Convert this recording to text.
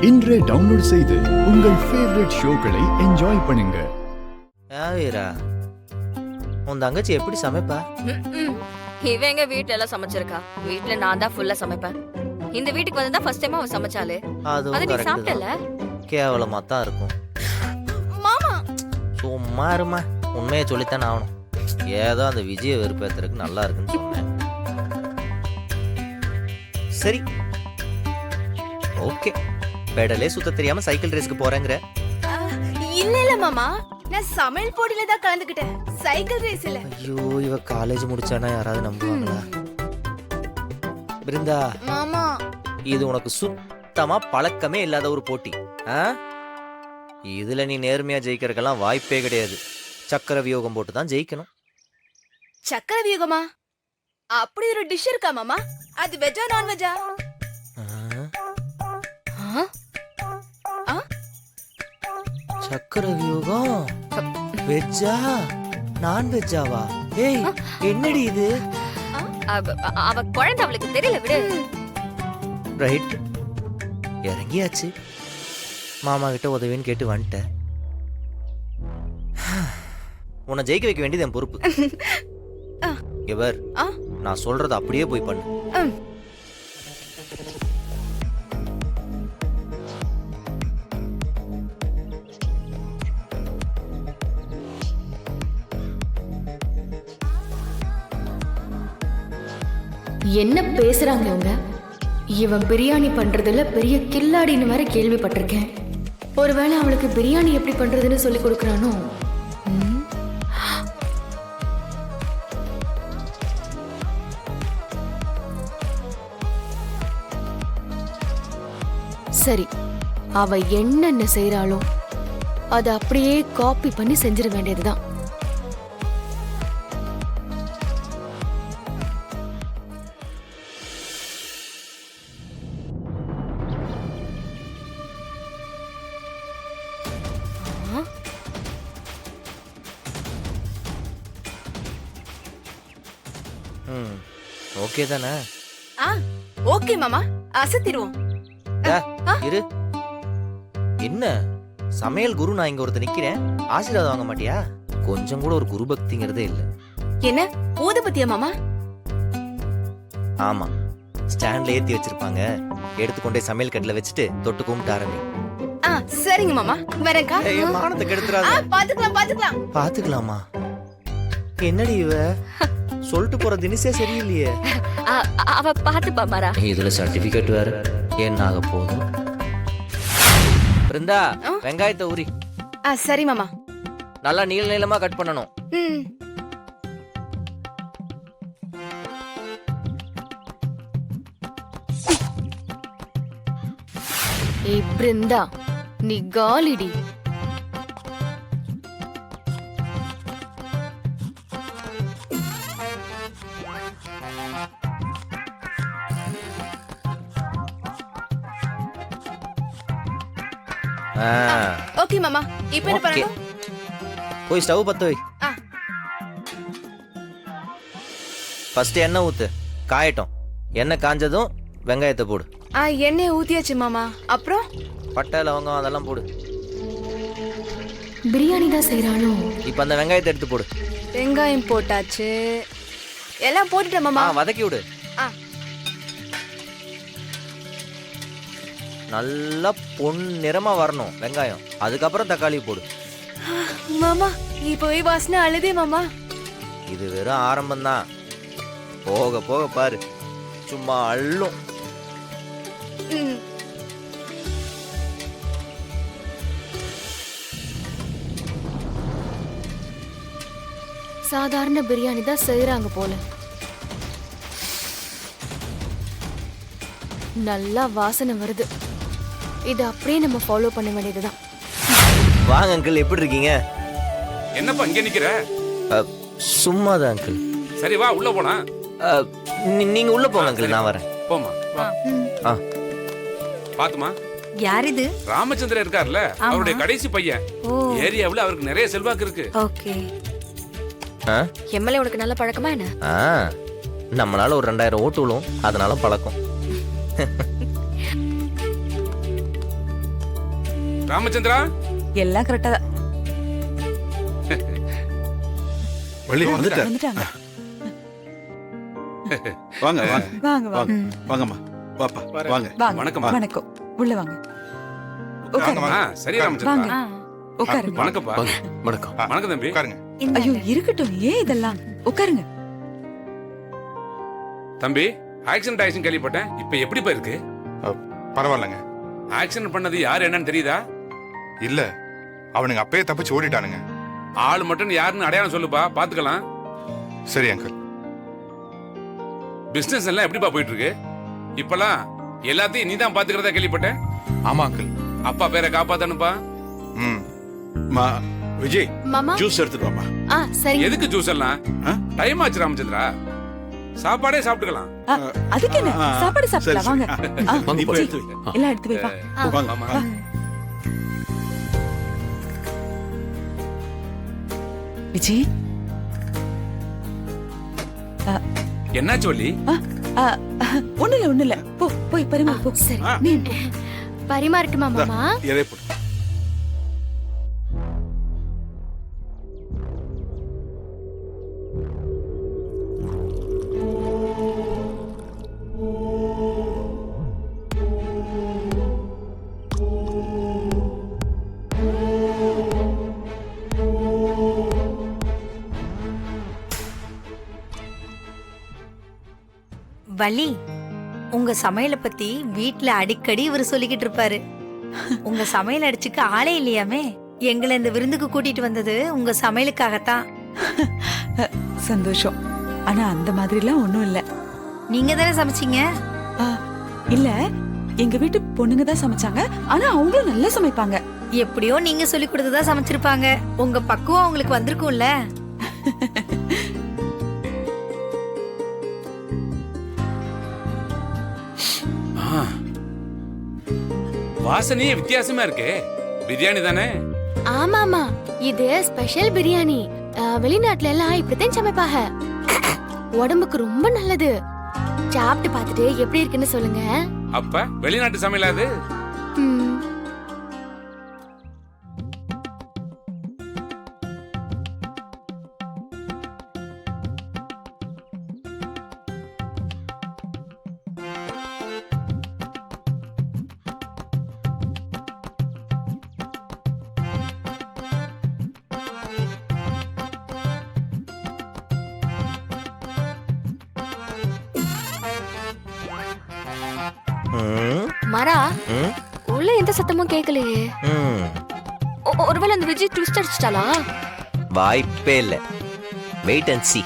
இன்றே டவுன்லோட் செய்து உங்கள் ஃபேவரட் ஷோக்களை என்ஜாய் பண்ணுங்க. வீரா, உன் தங்கச்சி எப்படி சமைப்பா? இவங்க வீட்ல எல்லாம் சமைச்சிருக்கா. வீட்ல நான் தான் ஃபுல்லா சமைப்பேன். இந்த வீட்டுக்கு வந்து தான் ஃபர்ஸ்ட் டைம் அவ சமைச்சாலே. அது நீ சாப்பிட்டல? கேவலமா தான் இருக்கும். மாமா சும்மா இருமா, உண்மையை சொல்லித்தான் ஆகணும். ஏதோ அந்த விஜய வெறுப்பேத்துறதுக்கு நல்லா இருக்குன்னு சொன்னேன். சரி ஓகே, பெடலே சுத்த தெரியாம சைக்கிள் ரேஸ்க்கு போறேங்கிற? இல்ல மாமா, நான் சமையல் போட்டியில தான் கலந்துக்கிட்டேன், சைக்கிள் ரேஸ் இல்ல. ஐயோ, இவ காலேஜ் முடிச்சானா யாராவது நம்புவாங்களா? பிருந்தா மாமா, இது உனக்கு சுத்தமா பழக்கமே இல்லாத ஒரு போட்டி. இதுல நீ நேர்மையா ஜெயிக்கிறதுக்கெல்லாம் வாய்ப்பே கிடையாது. சக்கர வியோகம் போட்டு தான் ஜெயிக்கணும். சக்கர வியூகமா? அப்படி ஒரு டிஷ் இருக்கா மாமா? அது வெஜ்ஜா நான்வெஜ்ஜா? சக்கர வியூகம் வெஜ்ஜா நான்வெஜ்ஜாவா? ஏய், என்னடி இது? அவ குழந்தை, அவளுக்கு தெரியல, விடு. ரைட், இறங்கியாச்சு. மாமா கிட்ட உதவின்னு கேட்டு வந்துட்டேன். உன்னை ஜெயிக்க வைக்க வேண்டியது என் பொறுப்பு. எவர் நான் சொல்றது அப்படியே போய் பண்ணு. என்ன பேசுறாங்க இவங்க? இவன் பிரியாணி பண்றதுல பெரிய கில்லாடின்னு வேற கேள்விப்பட்டிருக்கேன். ஒருவேளை அவளுக்கு பிரியாணி எப்படி பண்றதுன்னு சொல்லி கொடுக்கறானோ? சரி, அவ என்னென்ன செய்யறாளோ அதை அப்படியே காப்பி பண்ணி செஞ்சிட வேண்டியதுதான். ஓகே தானே? ஓகே மாமா, அசத்திடுவோம். இரு, என்ன சமையல் குரு? நான் இங்க ஒருத்தர் நிக்கிறேன், ஆசீர்வாதம் வாங்க மாட்டியா? கொஞ்சம் கூட ஒரு குரு பக்திங்கிறதே இல்ல. என்ன ஊதுபத்தியா மாமா? ஆமா, ஸ்டாண்ட்ல ஏத்தி வச்சிருப்பாங்க. எடுத்துக்கொண்டே சமையல் கட்டில வச்சுட்டு தொட்டு கும்பிட்டு ஆரம்பி. சரிங்க மாமா, வரேன்க்கா. மானத்தை கெடுத்துறாத. பாத்துக்கலாம். பாத்துக்கலாமா? என்னடி இவ சொல்லிட்டு போற தினசே சரியில்லையே. அவ பாத்துப்பா மாரா. இதுல சர்டிபிகேட் வேற என்ன ஆக போதும்? பிருந்தா, வெங்காயத்தை ஊறி. சரி மாமா. நல்லா நீள நீளமா கட் பண்ணணும். ஏய் பிருந்தா, நீ காலிடி. ஓகே மாமா, இப்போ என்ன பண்ணணும்? போய் ஸ்டவ் பத்த வை. ஃபர்ஸ்ட் எண்ணெய் ஊத்து, காயட்டும். எண்ணெய் காஞ்சதும் வெங்காயத்தை போடு. எண்ணெய் ஊத்தியாச்சு மாமா. அப்புறம் பட்டை லவங்கம் அதெல்லாம் போடு. பிரியாணி தான் செய்யறாளோ? இப்ப அந்த வெங்காயத்தை எடுத்து போடு. வெங்காயம் போட்டாச்சு, எல்லாம் போட்டுட்டேன் மாமா. வதக்கி விடு. நல்லா பொன்னிறமா வரணும் வெங்காயம். அதுக்கப்புறம் தக்காளி போடு. மாமா, இப்போ வாசனை அழுதே மாமா. இது வெறும் ஆரம்பம் தான், போக போக பாரு, சும்மா அள்ளும். சாதாரண பிரியாணி தான் செய்யறாங்க போல. நல்லா வாசனை வருது. இது அப்படியே நம்ம ஃபாலோ பண்ண வேண்டியதுதான். வாங்க அங்கிள், எப்படி இருக்கீங்க? என்னப்பா இங்க நிக்கிற? சும்மாதான் அங்கிள். சரி வா, உள்ள போனா. நீங்க உள்ள போங்க அங்கிள், நான் வரேன். போமா. பாத்துமா, யார் இது? ராமச்சந்திரன் இருக்கார்ல, அவருடைய கடைசி பையன். ஏரியாவுல அவருக்கு நிறைய செல்வாக்கு இருக்கு. ஓகே. எம்எல்ஏ உனக்கு நல்ல பழக்கமா என்ன? நம்மளால ஒரு 2000 ஓட்டு விழும், அதனால பழக்கம். ராமச்சந்திரா எல்லாம் கரெக்டா தான் வள்ளி வந்துட்டார். வந்துட்டாங்க. வாங்க வாங்க வாங்க வாங்க வாங்கம்மா வாப்பா வாங்க வாங்க வணக்கம். வணக்கம் உள்ள வாங்க உட்காருங்க சரி ராமச்சந்திரா வாங்க உட்காருங்க வணக்கம்ப்பா வணக்கம் வணக்கம் தம்பி உட்காருங்க. ஐயோ இருக்கட்டும் ஏன் இதெல்லாம் உட்காருங்க தம்பி ஆக்சிடென்ட் ஆயிடுச்சுன்னு கேள்விப்பட்டேன் இப்ப எப்படிப்பா இருக்கு பரவாயில்லைங்க. ஆக்சிடென்ட் பண்ணது யார் என்னன்னு தெரியுதா? இல்ல அவனுங்க அப்பயே தப்பிச்சு ஓடிட்டானுங்க. ஆள் மட்டும் யாருன்னு அடையாளம் சொல்லுப்பா பாத்துக்கலாம். சரி அங்கிள். பிசினஸ் எல்லாம் எப்படிப்பா போயிட்டு இருக்கு? இப்பெல்லாம் எல்லாத்தையும் நீ தான் பாத்துக்கிறதா கேள்விப்பட்டேன். ஆமா அங்கிள். அப்பா பேரை காப்பாத்தணுப்பா. ம். மா விஜய் மாமா ஜூஸ் எடுத்துட்டு வாமா. சரி எதுக்கு ஜூஸ் எல்லாம்? ஆ? டைம் ஆச்சு ராமச்சந்திரா. சாப்பாடே சாப்பிட்டுக்கலாம். அதுக்கு என்ன ஆ, சாப்பாடு சரி, சாப்பிடலாம் வாங்க சரி. ஆ, நீ போய் சரி. எடுத்து வை. எல்லாம் எடுத்து வை வா வாங்க ஆமா. விஜய் என்னாச்சு வள்ளி? ஒண்ணு இல்ல போ போய் பரிமாறு போ சரி ஆ, நீ பரிமாறட்டுமா மாமா இறைய போடு. வள்ளி, உங்க சமையலை பத்தி வீட்ல அடிக்கடி இவர் சொல்லிக்கிட்டு இருப்பாரு. உங்க சமையல் அடிச்சுக்க ஆளே இல்லையாமே. எங்களை இந்த விருந்துக்கு கூட்டிட்டு வந்தது உங்க சமையலுக்காகத்தான். சந்தோஷம் ஆனா அந்த மாதிரிலாம் ஒண்ணும் இல்ல நீங்க தானே சமைச்சீங்க. ஆ, இல்ல எங்க வீட்டு பொண்ணுங்க தான் சமைச்சாங்க ஆனா அவங்களும் நல்லா சமைப்பாங்க எப்படியோ நீங்க சொல்லி கொடுத்ததா சமைச்சிருப்பாங்க. உங்க பக்குவம் உங்களுக்கு வந்திருக்கும்ல. ஆ. வாசனையே வித்தியாசமா இருக்கே. பிரியாணி தானே? ஆமாமா இது ஸ்பெஷல் பிரியாணி வெளிநாட்டுல எல்லாம் இப்படித்தான் சமைப்பாங்க உடம்புக்கு ரொம்ப நல்லது சாப்பிட்டு பார்த்துட்டு எப்படி இருக்குன்னு சொல்லுங்க அப்ப வெளிநாட்டு சமையலா அது? ம். மரா ம்? உள்ள எந்த சத்தமும் கேட்கலையே ம். ஒருவேளை அந்த விஜய் ட்விஸ்ட் அடிச்சிட்டாளா வாய்ப்பே இல்ல. Wait and see.